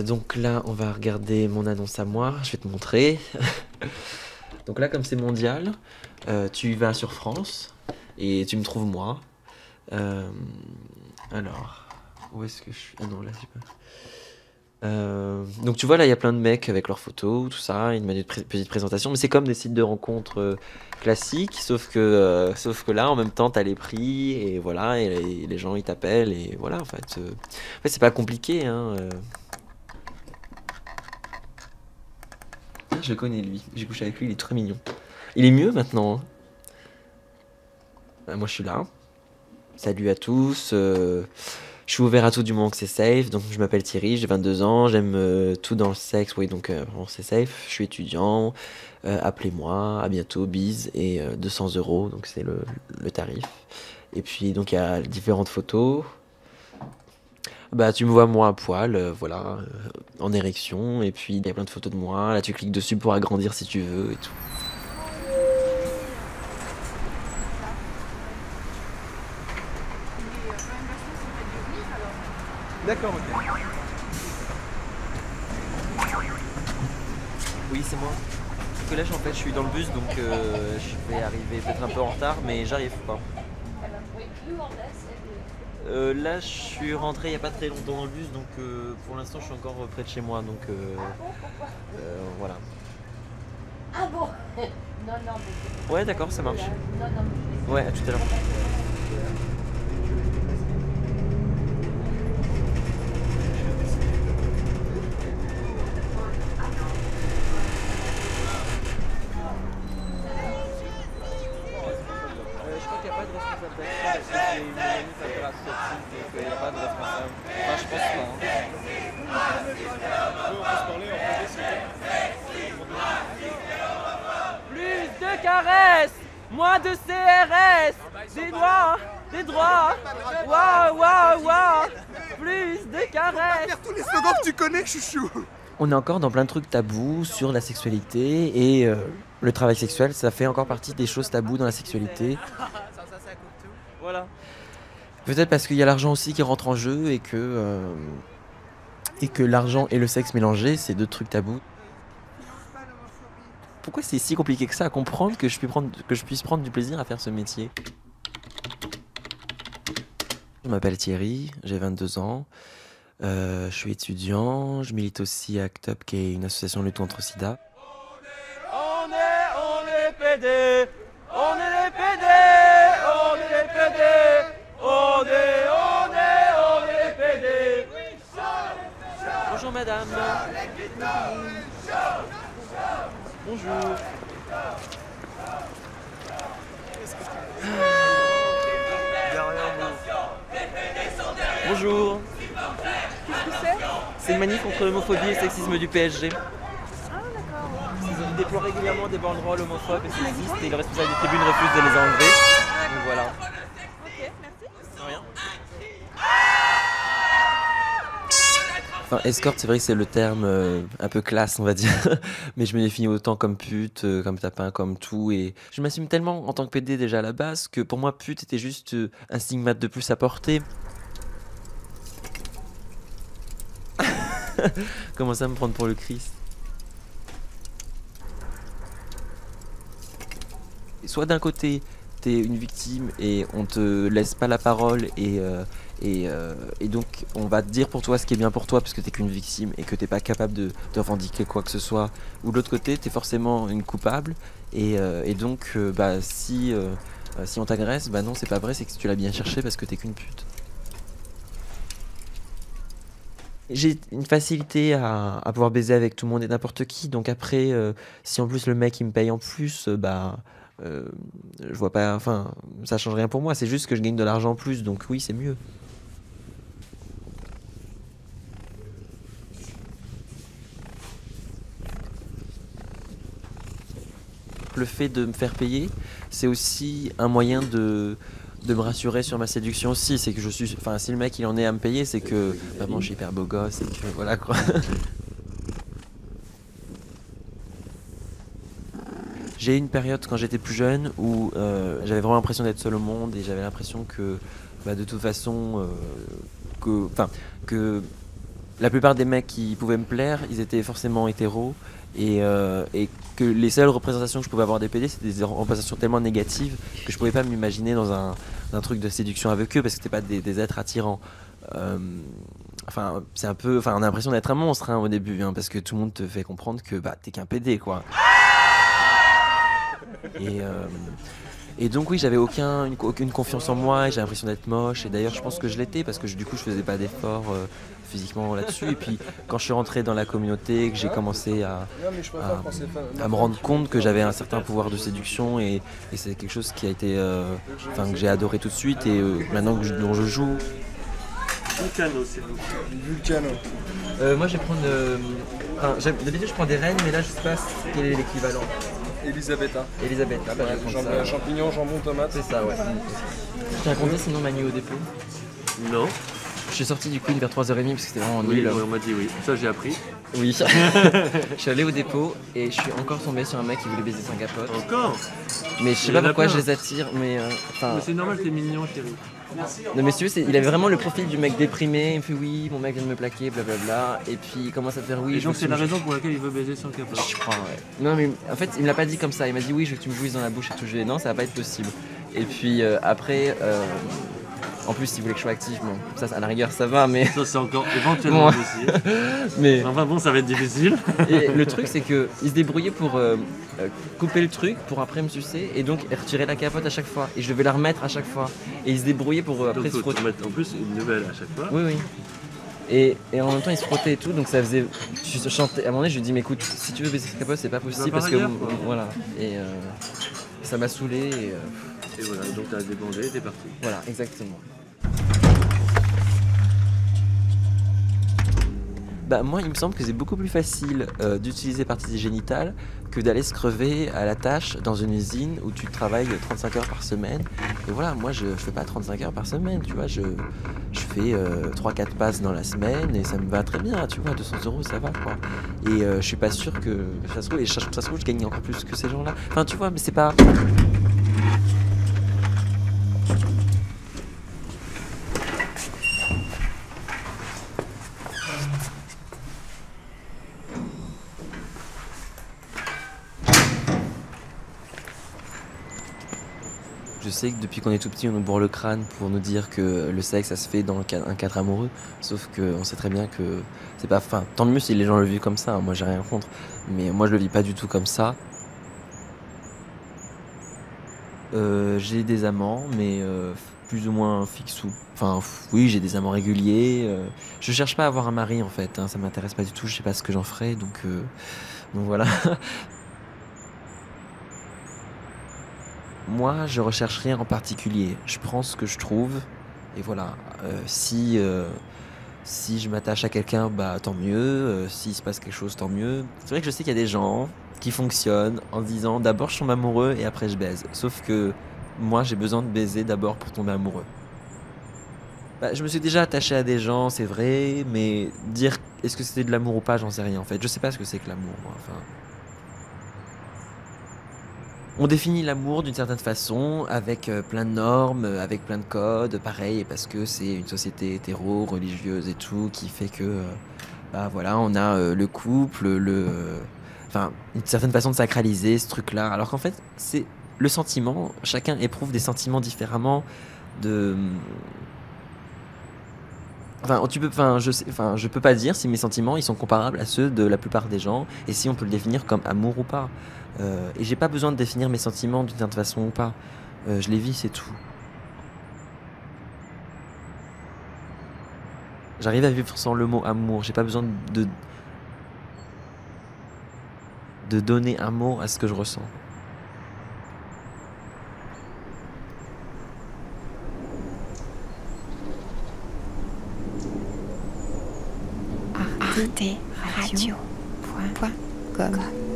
Donc là, on va regarder mon annonce à moi. Je vais te montrer. Donc là, comme c'est mondial, tu vas sur France et tu me trouves moi. Alors, où est-ce que je suis? Ah non, là, j'ai pas. Donc tu vois, là, il y a plein de mecs avec leurs photos, tout ça, une petite présentation. Mais c'est comme des sites de rencontres classiques, sauf que là, en même temps, t'as les prix et voilà, et les gens ils t'appellent et voilà. En fait, c'est pas compliqué, hein. Ah, je le connais lui, j'ai couché avec lui, il est très mignon. Il est mieux maintenant, hein. Moi, je suis là. Salut à tous. Je suis ouvert à tout du moment que c'est safe. Donc, je m'appelle Thierry, j'ai 22 ans. J'aime tout dans le sexe. Oui, donc vraiment, c'est safe. Je suis étudiant. Appelez-moi. À bientôt. Bise. Et 200 euros. Donc, c'est le tarif. Et puis, donc, il y a différentes photos. Bah, tu me vois moi à poil, voilà, en érection. Et puis, il y a plein de photos de moi. Là, tu cliques dessus pour agrandir si tu veux et tout. D'accord, ok. Oui, c'est moi. Parce que là, en fait, je suis dans le bus, donc je vais arriver peut-être un peu en retard, mais j'arrive quoi. Là, je suis rentré il n'y a pas très longtemps dans le bus, donc pour l'instant, je suis encore près de chez moi, donc voilà. Ah bon? Non, non, mais Ouais, d'accord, ça marche. non, non, mais Ouais, à tout à l'heure. Je crois qu'il n'y a pas de responsable d'action parce que c'est une manif associative, donc il n'y a pas de responsable. Enfin, je pense pas, hein. On peut se parler en privé, s'il vous plaît. Plus de caresses, moins de CRS, des droits, waouh, waouh, waouh, plus de caresses. Faire tous les slogans que tu connais, chouchou. On est encore dans plein de trucs tabous sur la sexualité et le travail sexuel, ça fait encore partie des choses tabous dans la sexualité. Voilà. Peut-être parce qu'il y a l'argent aussi qui rentre en jeu et que l'argent et le sexe mélangés, c'est deux trucs tabous. Pourquoi c'est si compliqué que ça à comprendre que je puisse prendre du plaisir à faire ce métier? Je m'appelle Thierry, j'ai 22 ans. Je suis étudiant, je milite aussi à ACT UP, qui est une association de lutte contre le sida. On est PD, on est les PD, on est les PD, on est les PD. Bonjour madame. Bonjour. Bonjour. Qu'est-ce que c'est? C'est une manif contre l'homophobie et le sexisme du PSG. Ah d'accord. Ils déploient régulièrement des banderoles homophobes et sexistes et le responsable des tribunes refuse de les enlever. Donc voilà. Ok, merci. De rien. Enfin, escorte, c'est vrai que c'est le terme un peu classe, on va dire. Mais je me définis autant comme pute, comme tapin, comme tout. Et je m'assume tellement en tant que PD déjà à la base que pour moi, pute était juste un stigmate de plus à porter. Comment ça me prendre pour le Christ? Soit d'un côté, t'es une victime et on te laisse pas la parole et donc on va te dire pour toi ce qui est bien pour toi parce que t'es qu'une victime et que t'es pas capable de revendiquer quoi que ce soit. Ou de l'autre côté, t'es forcément une coupable et donc bah si on t'agresse, bah non c'est pas vrai, c'est que tu l'as bien cherché parce que t'es qu'une pute. J'ai une facilité à pouvoir baiser avec tout le monde et n'importe qui, donc après, si en plus le mec il me paye en plus, je vois pas, enfin, ça change rien pour moi, c'est juste que je gagne de l'argent en plus, donc oui, c'est mieux. Le fait de me faire payer, c'est aussi un moyen de me rassurer sur ma séduction aussi, c'est que je suis, enfin, si le mec il en est à me payer, c'est que vraiment je suis hyper beau gosse et que voilà quoi. J'ai eu une période quand j'étais plus jeune où j'avais vraiment l'impression d'être seul au monde et j'avais l'impression que de toute façon que la plupart des mecs qui pouvaient me plaire, ils étaient forcément hétéros. Et que les seules représentations que je pouvais avoir des PD, c'était des représentations tellement négatives que je pouvais pas m'imaginer dans un truc de séduction avec eux parce que c'était pas des êtres attirants. Enfin, c'est un peu, enfin, on a l'impression d'être un monstre hein, au début, hein, parce que tout le monde te fait comprendre que bah t'es qu'un PD quoi. Et donc oui, j'avais aucune confiance en moi et j'ai l'impression d'être moche. Et d'ailleurs, je pense que je l'étais parce que du coup, je faisais pas d'efforts physiquement là-dessus. Et puis, quand je suis rentré dans la communauté, que j'ai commencé à me rendre compte que j'avais un certain pouvoir de séduction et c'est quelque chose qui a été, que j'ai adoré tout de suite et maintenant dont je joue. Vulcano, s'il vous plaît. Vulcano. Moi, je vais prendre. D'habitude, je prends des reines, mais là, je sais pas quel est l'équivalent. Elisabetta. Elisabetta, bah, je vais prendre ça. Champignons, jambon, tomate. C'est ça, ouais. Je tiens à compter sinon Manu au dépôt. Non. Je suis sorti du Queen vers 3h30 parce que c'était vraiment Oui, nul. on m'a dit oui. Ça, j'ai appris. Oui. Je suis allé au dépôt et je suis encore tombé sur un mec qui voulait baiser son capote. Encore. Mais je sais Il y en pas a pourquoi plein. je les attire, mais Mais c'est normal, t'es mignon, chérie. Non mais si tu veux, il avait vraiment le profil du mec déprimé, il me fait oui, mon mec vient de me plaquer, blablabla, et puis il commence à faire oui. Et je donc, veux c'est que la tu me- raison pour laquelle il veut baiser son capote. Je crois, ouais. Non mais en fait, il me l'a pas dit comme ça, il m'a dit oui, je veux que tu me jouisses dans la bouche et tout. Je lui ai dit non, ça va pas être possible. Et puis après, en plus, il voulait que je sois actif, bon, ça à la rigueur ça va, mais. Ça, c'est encore éventuellement Bon. possible. mais... Enfin bon, ça va être difficile. Et le truc c'est que il se débrouillait pour couper le truc pour après me sucer et donc retirer la capote à chaque fois et je devais la remettre à chaque fois et il se débrouillait pour après Donc, se faut frotter. te mettre en plus une nouvelle à chaque fois. Oui oui. Et en même temps il se frottait et tout donc ça faisait. Je chantais. À un moment donné je lui dis mais écoute si tu veux baiser cette capote c'est pas possible par parce que ailleurs, quoi. voilà et ça m'a saoulé et Et voilà, donc t'as débandé et t'es parti. voilà exactement. Bah moi il me semble que c'est beaucoup plus facile d'utiliser parties génitales que d'aller se crever à la tâche dans une usine où tu travailles 35 heures par semaine. Et voilà, moi je fais pas 35 heures par semaine, tu vois, je fais 3-4 passes dans la semaine et ça me va très bien, tu vois, 200 € ça va quoi. Et je suis pas sûr que ça se trouve, et ça se trouve je gagne encore plus que ces gens-là. Enfin tu vois, mais c'est pas... Je sais que depuis qu'on est tout petit, on nous bourre le crâne pour nous dire que le sexe, ça se fait dans un cadre amoureux. Sauf qu'on sait très bien que c'est pas... Enfin, tant mieux si les gens le vivent comme ça, hein, moi j'ai rien contre. Mais moi je le vis pas du tout comme ça. J'ai des amants, mais plus ou moins fixes ou... Enfin, oui, j'ai des amants réguliers. Je cherche pas à avoir un mari en fait, hein, ça m'intéresse pas du tout, je sais pas ce que j'en ferai, donc voilà. Moi, je recherche rien en particulier. Je prends ce que je trouve. Et voilà. Si je m'attache à quelqu'un, bah tant mieux. S'il se passe quelque chose, tant mieux. C'est vrai que je sais qu'il y a des gens qui fonctionnent en se disant d'abord je tombe amoureux et après je baise. Sauf que moi, j'ai besoin de baiser d'abord pour tomber amoureux. Bah, je me suis déjà attaché à des gens, c'est vrai. Mais dire est-ce que c'était de l'amour ou pas, j'en sais rien en fait. Je sais pas ce que c'est que l'amour, moi. Enfin. On définit l'amour d'une certaine façon, avec plein de normes, avec plein de codes, pareil, parce que c'est une société hétéro, religieuse et tout, qui fait que, bah voilà, on a le couple, enfin, une certaine façon de sacraliser ce truc-là. Alors qu'en fait, c'est le sentiment, chacun éprouve des sentiments différemment, je peux pas dire si mes sentiments ils sont comparables à ceux de la plupart des gens et si on peut le définir comme amour ou pas. Et j'ai pas besoin de définir mes sentiments d'une certaine façon ou pas. Je les vis, c'est tout. J'arrive à vivre sans le mot amour. J'ai pas besoin de donner un mot à ce que je ressens. arteradio.com